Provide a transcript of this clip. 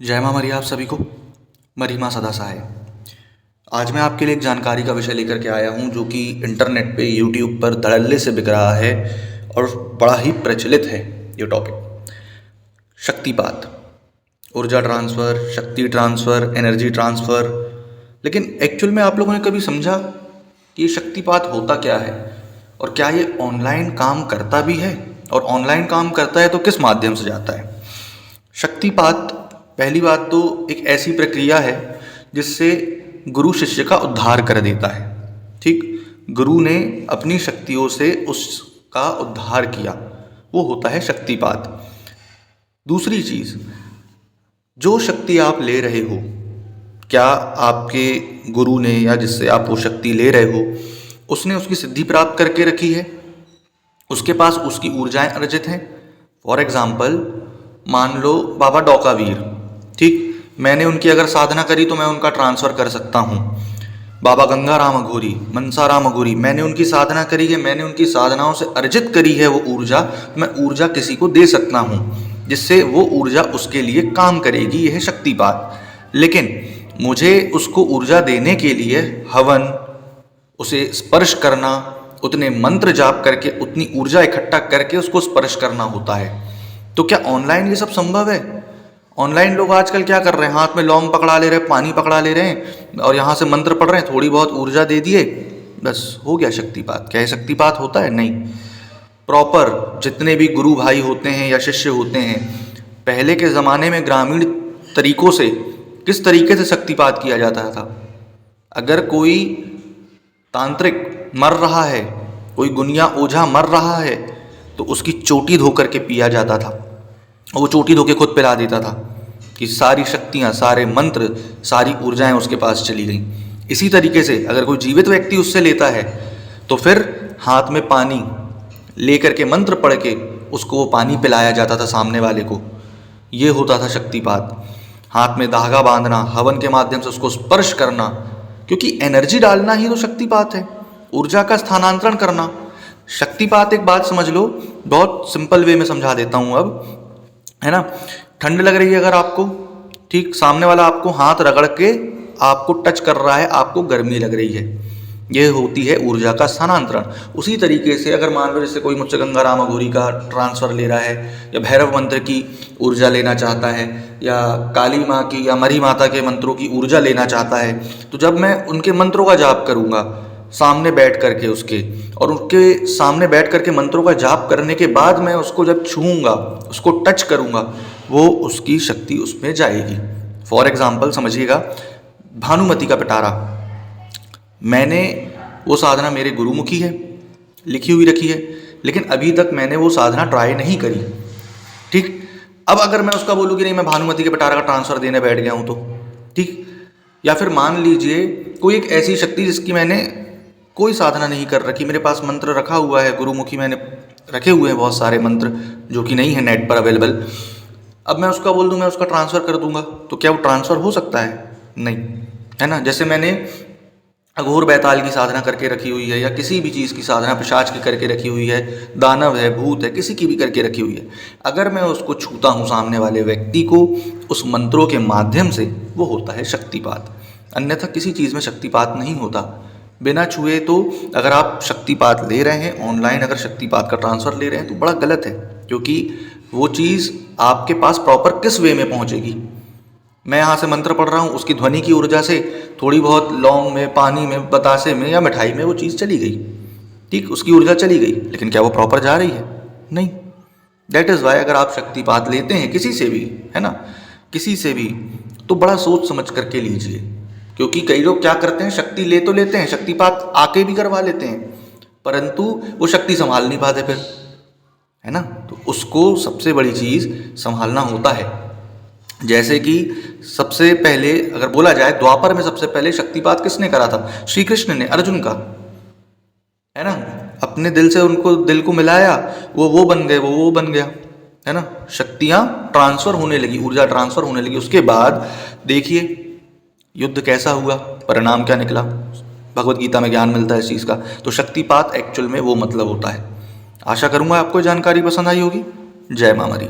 जय माँ मरिया आप सभी को। मरिमा सदा सहाय। आज मैं आपके लिए एक जानकारी का विषय लेकर के आया हूँ जो कि इंटरनेट पे यूट्यूब पर धड़ल्ले से बिक रहा है और बड़ा ही प्रचलित है। ये टॉपिक शक्तिपात, ऊर्जा ट्रांसफ़र, शक्ति ट्रांसफ़र, एनर्जी ट्रांसफ़र। लेकिन एक्चुअल में आप लोगों ने कभी समझा कि ये शक्तिपात होता क्या है और क्या ये ऑनलाइन काम करता भी है, और ऑनलाइन काम करता है तो किस माध्यम से जाता है। शक्तिपात पहली बात तो एक ऐसी प्रक्रिया है जिससे गुरु शिष्य का उद्धार कर देता है। ठीक, गुरु ने अपनी शक्तियों से उसका उद्धार किया, वो होता है शक्तिपात। दूसरी चीज़, जो शक्ति आप ले रहे हो, क्या आपके गुरु ने या जिससे आप वो शक्ति ले रहे हो उसने उसकी सिद्धि प्राप्त करके रखी है, उसके पास उसकी ऊर्जाएं अर्जित हैं। फॉर एग्जाम्पल मान लो बाबा डौकावीर, ठीक, मैंने उनकी अगर साधना करी तो मैं उनका ट्रांसफ़र कर सकता हूँ। बाबा गंगाराम अघोरी, मनसाराम अघोरी, मैंने उनकी साधना करी है, मैंने उनकी साधनाओं से अर्जित करी है वो ऊर्जा, मैं ऊर्जा किसी को दे सकता हूँ जिससे वो ऊर्जा उसके लिए काम करेगी। यह है शक्तिपात। लेकिन मुझे उसको ऊर्जा देने के लिए हवन, उसे स्पर्श करना, उतने मंत्र जाप करके उतनी ऊर्जा इकट्ठा करके उसको स्पर्श करना होता है। तो क्या ऑनलाइन ये सब संभव है? ऑनलाइन लोग आजकल क्या कर रहे हैं, हाथ में लौंग पकड़ा ले रहे हैं, पानी पकड़ा ले रहे हैं और यहाँ से मंत्र पढ़ रहे हैं, थोड़ी बहुत ऊर्जा दे दिए, बस हो गया शक्तिपात। क्या ये शक्तिपात होता है? नहीं। प्रॉपर जितने भी गुरु भाई होते हैं या शिष्य होते हैं, पहले के ज़माने में ग्रामीण तरीकों से किस तरीके से शक्तिपात किया जाता था। अगर कोई तांत्रिक मर रहा है, कोई गुनिया ओझा मर रहा है, तो उसकी चोटी धो करके पिया जाता था। वो चोटी धो के खुद पिला देता था कि सारी शक्तियाँ, सारे मंत्र, सारी ऊर्जाएं उसके पास चली गईं। इसी तरीके से अगर कोई जीवित व्यक्ति उससे लेता है तो फिर हाथ में पानी ले करके मंत्र पढ़ के उसको वो पानी पिलाया जाता था सामने वाले को। ये होता था शक्तिपात। हाथ में धागा बांधना, हवन के माध्यम से उसको स्पर्श करना, क्योंकि एनर्जी डालना ही तो शक्तिपात है, ऊर्जा का स्थानांतरण करना। शक्तिपात एक बात समझ लो, बहुत सिंपल वे में समझा देता हूँ अब, है ना। ठंड लग रही है अगर आपको, ठीक, सामने वाला आपको हाथ रगड़ के आपको टच कर रहा है, आपको गर्मी लग रही है, यह होती है ऊर्जा का स्थानांतरण। उसी तरीके से अगर मान लो जैसे कोई मुझसे गंगाराम अघोरी का ट्रांसफ़र ले रहा है, या भैरव मंत्र की ऊर्जा लेना चाहता है, या काली माँ की या मरी माता के मंत्रों की ऊर्जा लेना चाहता है, तो जब मैं उनके मंत्रों का जाप करूँगा सामने बैठ करके उसके, और उनके सामने बैठ करके मंत्रों का जाप करने के बाद मैं उसको जब छूऊंगा, उसको टच करूंगा, वो उसकी शक्ति उसमें जाएगी। फॉर एग्जाम्पल समझिएगा, भानुमति का पिटारा, मैंने वो साधना मेरे गुरुमुखी है, लिखी हुई रखी है, लेकिन अभी तक मैंने वो साधना ट्राई नहीं करी। ठीक, अब अगर मैं उसका बोलूँ कि नहीं मैं भानुमति के पिटारा का ट्रांसफ़र देने बैठ गया हूँ तो ठीक, या फिर मान लीजिए कोई एक ऐसी शक्ति जिसकी मैंने कोई साधना नहीं कर रखी, मेरे पास मंत्र रखा हुआ है, गुरुमुखी मैंने रखे हुए हैं बहुत सारे मंत्र जो कि नहीं है नेट पर अवेलेबल, अब मैं उसका बोल दूं मैं उसका ट्रांसफ़र कर दूंगा, तो क्या वो ट्रांसफ़र हो सकता है? नहीं, है ना। जैसे मैंने अघोर बैताल की साधना करके रखी हुई है, या किसी भी चीज़ की साधना पिशाच की करके रखी हुई है, दानव है, भूत है, किसी की भी करके रखी हुई है, अगर मैं उसको छूता हूँ सामने वाले व्यक्ति को उस मंत्रों के माध्यम से, वो होता है शक्तिपात। अन्यथा किसी चीज़ में शक्तिपात नहीं होता बिना छुए। तो अगर आप शक्तिपात ले रहे हैं ऑनलाइन, अगर शक्तिपात का ट्रांसफ़र ले रहे हैं तो बड़ा गलत है, क्योंकि वो चीज़ आपके पास प्रॉपर किस वे में पहुंचेगी। मैं यहाँ से मंत्र पढ़ रहा हूँ, उसकी ध्वनि की ऊर्जा से थोड़ी बहुत लौंग में, पानी में, बतासे में या मिठाई में वो चीज़ चली गई, ठीक, उसकी ऊर्जा चली गई, लेकिन क्या वो प्रॉपर जा रही है? नहीं। दैट इज़ वाई अगर आप शक्तिपात लेते हैं किसी से भी, है ना, किसी से भी, तो बड़ा सोच समझ करके लीजिए, क्योंकि कई लोग क्या करते हैं, शक्ति ले तो लेते हैं, शक्तिपात आके भी करवा लेते हैं, परंतु वो शक्ति संभाल नहीं पाते फिर, है ना। तो उसको सबसे बड़ी चीज़ संभालना होता है। जैसे कि सबसे पहले अगर बोला जाए, द्वापर में सबसे पहले शक्तिपात किसने करा था? श्री कृष्ण ने अर्जुन का, है ना। अपने दिल से उनको दिल को मिलाया, वो बन गए, वो बन गया, है ना। शक्तियाँ ट्रांसफ़र होने लगी, ऊर्जा ट्रांसफ़र होने लगी। उसके बाद देखिए युद्ध कैसा हुआ, परिणाम क्या निकला, भगवत गीता में ज्ञान मिलता है इस चीज़ का। तो शक्तिपात एक्चुअल में वो मतलब होता है। आशा करूँगा आपको जानकारी पसंद आई होगी। जय माँ मरी।